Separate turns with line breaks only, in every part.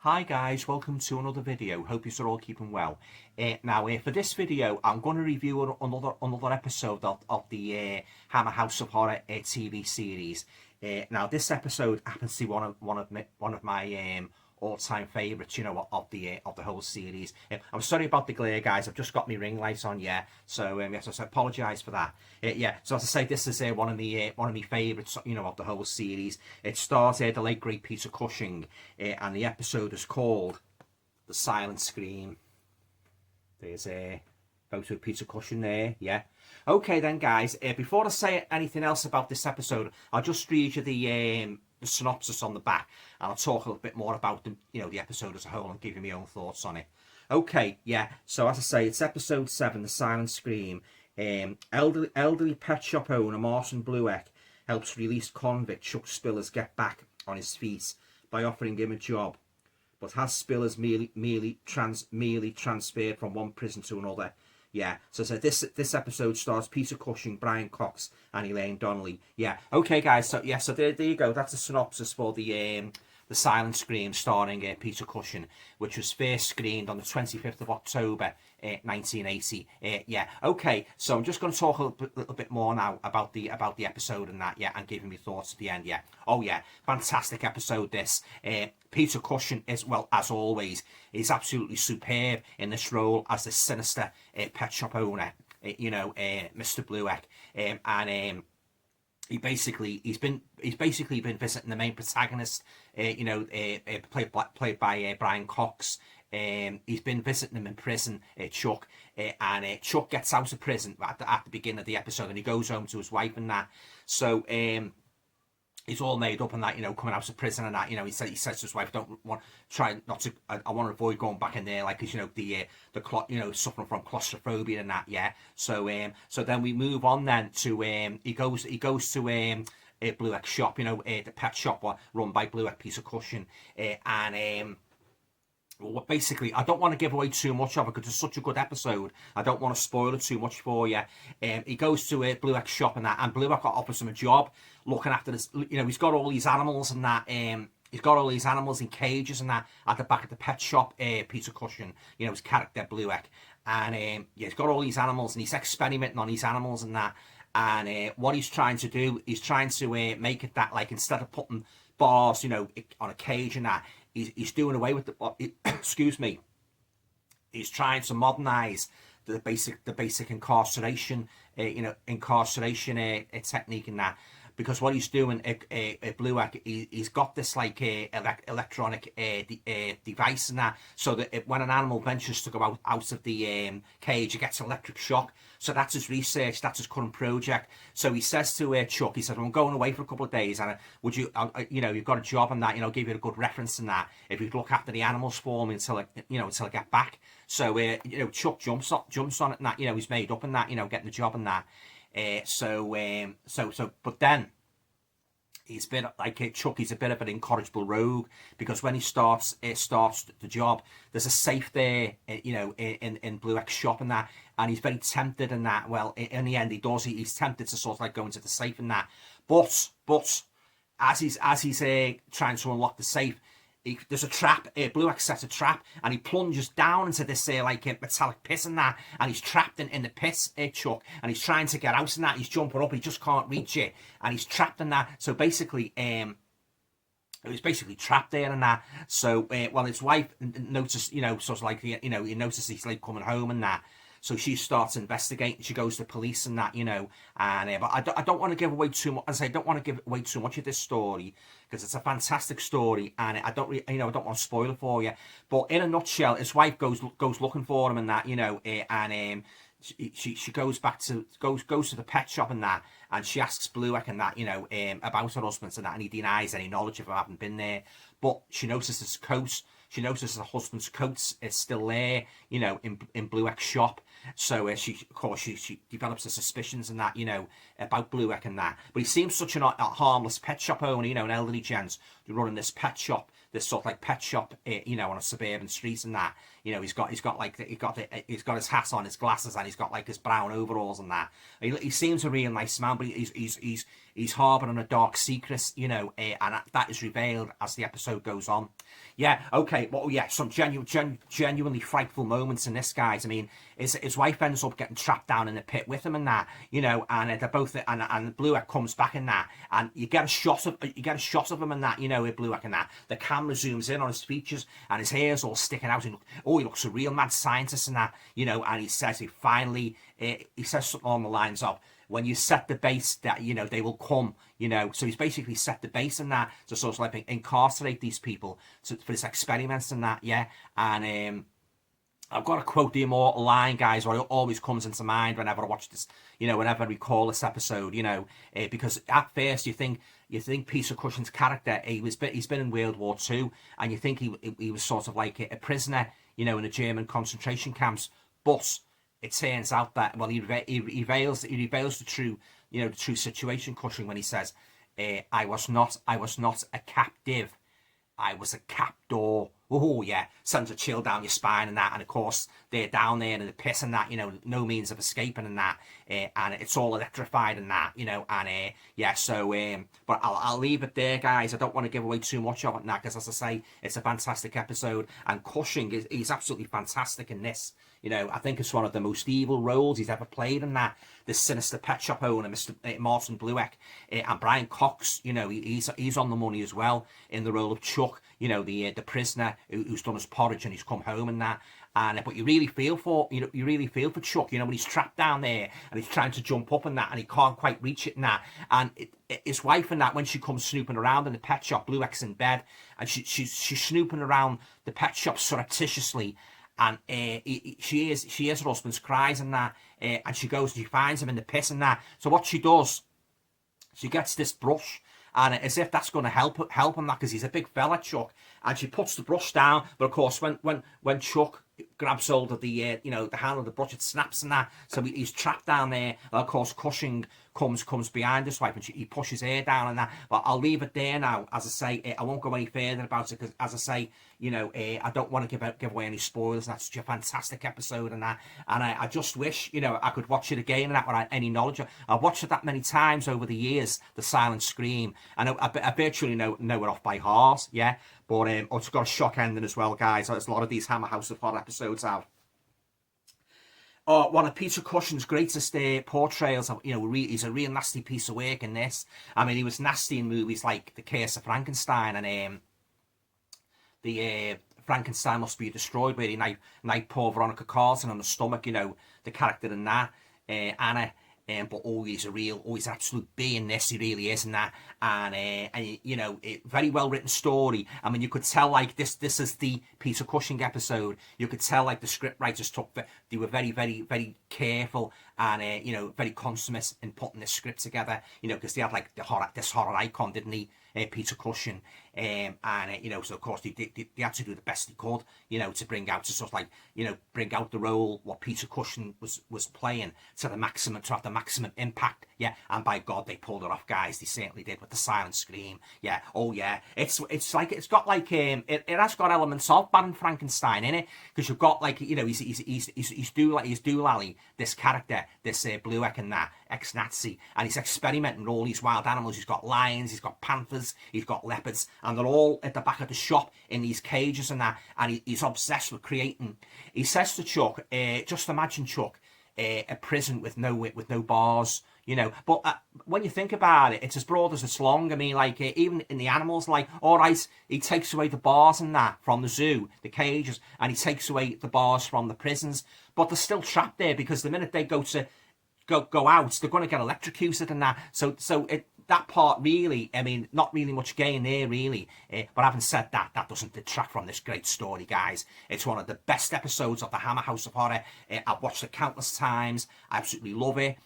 Hi guys, welcome to another video. Hope you're all keeping well. Now for this video I'm going to review another episode of the Hammer House of Horror TV series. Now this episode happens to be one of my all-time favourites, of the whole series. I'm sorry about the glare, guys. I've just got my ring light on, So yes, I apologise for that. So as I say, this is one of my favourites, of the whole series. It stars the late great Peter Cushing, and the episode is called The Silent Scream. There's a photo of Peter Cushing there, Okay then, guys. Before I say anything else about this episode, I'll just read you the synopsis on the back, and I'll talk a little bit more about the episode as a whole and give you my own thoughts on it. Okay, so as I say, it's episode 7, The Silent Scream. Elderly pet shop owner Martin Blueck helps released convict Chuck Spillers get back on his feet by offering him a job, but has Spillers merely transferred from one prison to another? So this episode stars Peter Cushing, Brian Cox, and Elaine Donnelly. Okay, guys. So there you go. That's a synopsis for the Silent Scream, starring Peter Cushing, which was first screened on the 25th of October, 1980. Okay. So I'm just going to talk a little bit more now about the episode and that, and giving me thoughts at the end. Fantastic episode. This Peter Cushing is, well, as always, is absolutely superb in this role as the sinister pet shop owner, Mr. Blueck, and he's basically been visiting the main protagonist, played by Brian Cox. He's been visiting him in prison, Chuck, and Chuck gets out of prison at the beginning of the episode, and he goes home to his wife and that. So he's all made up and that, coming out of prison and that, he says to his wife, I want to avoid going back in there, like, cause the suffering from claustrophobia and that, So then we move on then to he goes to Blueck's shop, the pet shop run by Blueck, Peter Cushing, and well, basically, I don't want to give away too much of it because it's such a good episode. I don't want to spoil it too much for you. He goes to Blueck's shop and that, and Blueck offers him a job looking after this. He's got all these animals and that. He's got all these animals in cages and that at the back of the pet shop. Peter Cushing, his character Blueck, and he's got all these animals and he's experimenting on these animals and that. And what he's trying to do, he's trying to make it that, like, instead of putting bars, on a cage and that, he's doing away with the excuse me. He's trying to modernise the basic incarceration, technique and that. Because what he's doing, Blueck, he's got this like electronic device and that, so that when an animal ventures to go out of the cage, it gets electric shock. So that's his research, that's his current project. So he says to Chuck, he says, I'm going away for a couple of days, and would you, you've got a job and that, give you a good reference and that, if you look after the animals for me until I get back. So Chuck jumps on it and that, he's made up and that, getting the job and that. But then he's been like Chuck. He's a bit of an incorrigible rogue, because when he starts the job, there's a safe there, in Blueck's shop and that, and he's very tempted and that. Well, in the end, he's tempted to sort of like go into the safe and that. But as he's trying to unlock the safe, there's a trap. Blueck sets a trap, and he plunges down into this metallic pit and that, and he's trapped in the pit, Chuck, and he's trying to get out and that. He's jumping up, he just can't reach it, and he's trapped in that. So basically, he's basically trapped there and that. So well, his wife noticed, sort of like he notices he's like coming home and that. So she starts investigating. She goes to police and that, and but I don't want to give away too much. As I say, I don't want to give away too much of this story, because it's a fantastic story, and I don't really, I don't want to spoil it for you. But in a nutshell, his wife goes looking for him and that, and she goes back to goes to the pet shop and that, and she asks Blueck and that, about her husband and that, and he denies any knowledge of him having been there. But she notices his coat. She notices her husband's coat is still there, in Blueck's shop. So she develops the suspicions and that, about Blueck and that. But he seems such a harmless pet shop owner, an elderly gent running this pet shop, this sort of like pet shop, on a suburban street and that. You know, he's got his hat on, his glasses, and he's got like his brown overalls and that. He seems a real nice man, but he's harbouring a dark secret, you know, and that is revealed as the episode goes on. Yeah, okay, well, yeah, some genuinely frightful moments in this, guys. I mean, his wife ends up getting trapped down in the pit with him and that, you know, and they're both, and Blueck comes back in that, and you get a shot of him in that, you know, with Blueck and that. The camera zooms in on his features, and his hair's all sticking out, and he looks a real mad scientist in that, you know, and he says he says something along the lines of, when you set the base, that, you know, they will come, you know. So he's basically set the base in that to sort of like incarcerate these people for this experiments and that, yeah. And I've got to quote the immortal line, guys, or it always comes into mind whenever I watch this, you know, whenever I recall this episode, you know, because at first you think Peter Cushing's character, he's been in World War II, and you think he was sort of like a prisoner, you know, in the German concentration camps, but it turns out that, well, he reveals the true, you know, the true situation, Cushing, when he says, I was not a captive, I was a captor. Oh yeah, sends a chill down your spine and that. And of course they're down there in the pit and that, you know, no means of escaping and that, and it's all electrified and that, you know. And yeah, so but I'll leave it there, guys. I don't want to give away too much of it now, because as I say, it's a fantastic episode, and Cushing he's absolutely fantastic in this. You know, I think it's one of the most evil roles he's ever played in that. This sinister pet shop owner, Mr. Martin Blueck, and Brian Cox, you know, he's on the money as well in the role of Chuck, you know, the prisoner who's done his porridge and he's come home and that. And but you really feel for Chuck, you know, when he's trapped down there and he's trying to jump up and that, and he can't quite reach it and that. And his wife and that, when she comes snooping around in the pet shop, Blueck's in bed, and she's snooping around the pet shop surreptitiously. And she hears her husband's cries and that, and she goes and she finds him in the pit and that. So what she does, she gets this brush, and as if that's going to help him, that, because he's a big fella, Chuck, and she puts the brush down. But of course, when Chuck grabs hold of the you know, the handle of the brush, it snaps and that, so he's trapped down there. And of course Cushing comes behind his wife, and he pushes her down and that. But I'll leave it there now. As I say, I won't go any further about it, because as I say, you know, I don't want to give away any spoilers. That's such a fantastic episode and that, and I just wish, you know, I could watch it again and that without any knowledge. I've watched it that many times over the years, The Silent Scream, and I virtually know it off by heart, yeah. But it's got a shock ending as well, guys, as a lot of these Hammer House of Horror episodes have. One of Peter Cushing's greatest portrayals, you know, he's a real nasty piece of work in this. I mean, he was nasty in movies like The Curse of Frankenstein and the Frankenstein Must Be Destroyed, where he knifed poor Veronica Carlton on the stomach, you know, the character in that, Anna. But always always absolute B in this. He really is in that, and you know, very well written story. I mean, you could tell like this is the Peter Cushing episode. You could tell like the script writers they were very, very, very careful and you know, very consummate in putting this script together. You know, because they had like this horror icon, didn't he? Peter Cushing, and you know, so of course they had to do the best they could, you know, to bring out, to sort of like, you know, bring out the role what Peter Cushing was playing to have the maximum impact, yeah. And by God, they pulled it off, guys. They certainly did with The Silent Scream, yeah. Oh yeah, it's like, it's got like it has got elements of Baron Frankenstein in it, because you've got like, you know, he's Doolally, this character, this Blueck and that ex-Nazi, and he's experimenting with all these wild animals. He's got lions, he's got panthers, he's got leopards, and they're all at the back of the shop in these cages and that, and he's obsessed with creating. He says to Chuck, just imagine, Chuck, a prison with no bars, you know. But when you think about it, it's as broad as it's long. I mean, like, even in the animals, like, all right, he takes away the bars and that from the zoo, the cages, and he takes away the bars from the prisons, but they're still trapped there, because the minute they go out, they're going to get electrocuted and that. So that part, really, I mean, not really much gain there, really. But having said that, that doesn't detract from this great story, guys. It's one of the best episodes of the Hammer House of Horror. I've watched it countless times. I absolutely love it.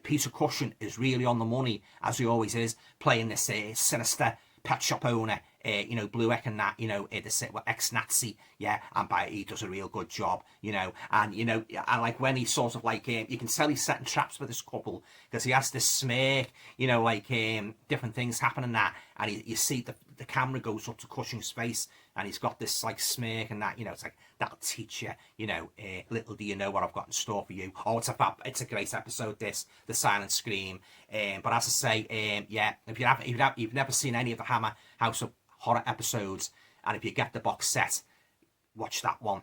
Peter Cushing is really on the money, as he always is, playing this sinister pet shop owner, you know, Blueck and that, you know, this ex-Nazi, yeah, and he does a real good job, you know. And, you know, and like when he's sort of like, you can tell he's setting traps for this couple, because he has this smirk, you know, like different things happen and that, and you see the camera goes up to Cushing's face, and he's got this like smirk and that, you know, it's like, that'll teach you, you know, little do you know what I've got in store for you. Oh, it's a great episode, this, The Silent Scream. But as I say, yeah, if you've never seen any of the Hammer House of Horror episodes, and if you get the box set, watch that one.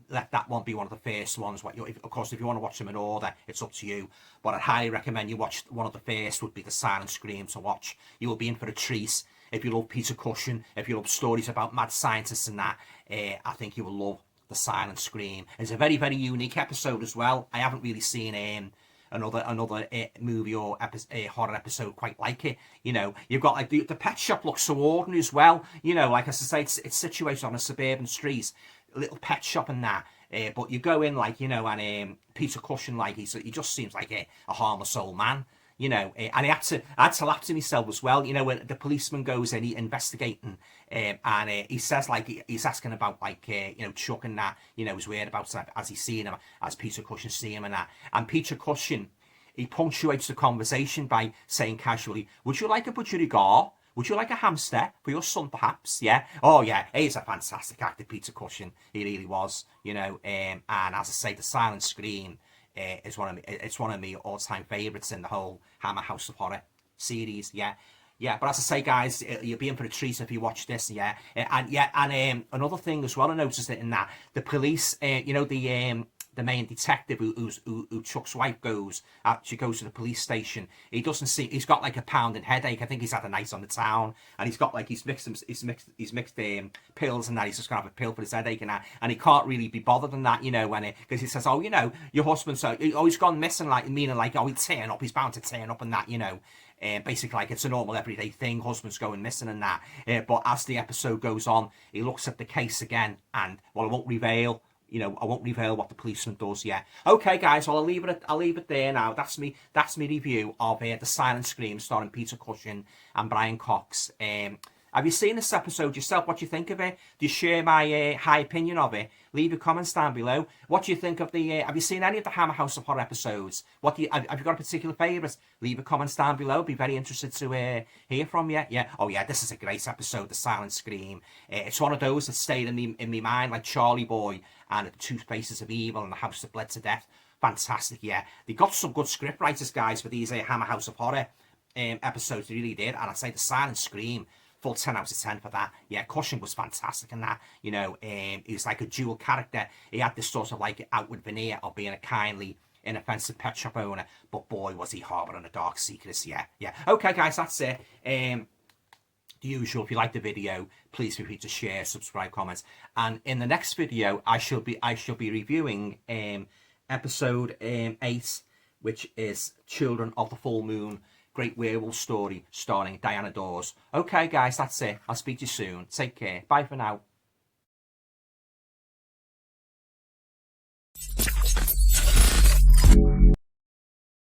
Let that one be one of the first ones. Of course, if you want to watch them in order, it's up to you. But I'd highly recommend you watch one of the first. Would be The Silent Scream to watch. You will be in for a treat. If you love Peter Cushing, if you love stories about mad scientists and that, I think you will love The Silent Scream. It's a very, very unique episode as well. I haven't really seen another movie or horror episode quite like it. You know, you've got like the pet shop looks so ordinary as well. You know, like as I say, it's situated on a suburban street, little pet shop and that. But you go in like, you know, and Peter Cushing, like he just seems like a harmless old man. You know, and I had to laugh to myself as well. You know, when the policeman goes in, he investigating, and he says like he's asking about like you know, Chuck and that. You know, he's worried about as he's seeing him, as Peter Cushing see him and that. And Peter Cushing, he punctuates the conversation by saying casually, "Would you like a budgerigar? Would you like a hamster for your son, perhaps?" Yeah. Oh, yeah. He's a fantastic actor, Peter Cushing. He really was. You know, and as I say, The Silent Scream. It's one of my all-time favourites in the whole Hammer House of Horror series. Yeah, but as I say, guys, you'll be in for a treat if you watch this. Yeah, and another thing as well, I noticed it in that the police, you know, the main detective who Chuck's wife goes, she goes to the police station. He doesn't see. He's got like a pounding headache. I think he's had a night on the town, and he's got like he's mixed pills and that. He's just gonna have a pill for his headache and that, and he can't really be bothered in that, you know, when because he says, oh, you know, your husband's he's gone missing, like meaning like, oh, he'll turn up, he's bound to turn up and that, you know. Basically, like it's a normal everyday thing. Husband's going missing and that. But as the episode goes on, he looks at the case again, and well, I won't reveal. You know, I won't reveal what the policeman does yet. Okay, guys, well, I'll leave it there now. That's me review of The Silent Scream, starring Peter Cushing and Brian Cox. Have you seen this episode yourself? What do you think of it? Do you share my high opinion of it? Leave your comments down below. What do you think of the... have you seen any of the Hammer House of Horror episodes? Have you got a particular favourite? Leave your comments down below. Be very interested to hear from you. Yeah. Oh, yeah, this is a great episode, The Silent Scream. It's one of those that stayed in me mind, like Charlie Boy and The Two Faces of Evil and The House That Bled to Death. Fantastic, yeah. They got some good script writers, guys, for these Hammer House of Horror episodes. They really did. And I'd say The Silent Scream, full 10 out of 10 for that. Yeah, Cushing was fantastic in that. You know, he was like a dual character. He had this sort of like outward veneer of being a kindly, inoffensive pet shop owner, but boy, was he harbouring a dark secret. Yeah. Okay, guys, that's it. The usual. If you like the video, please feel free to share, subscribe, comments. And in the next video, I shall be reviewing episode 8, which is Children of the Full Moon. Great werewolf story starring Diana Dawes. Okay, guys, that's it. I'll speak to you soon. Take care. Bye for now.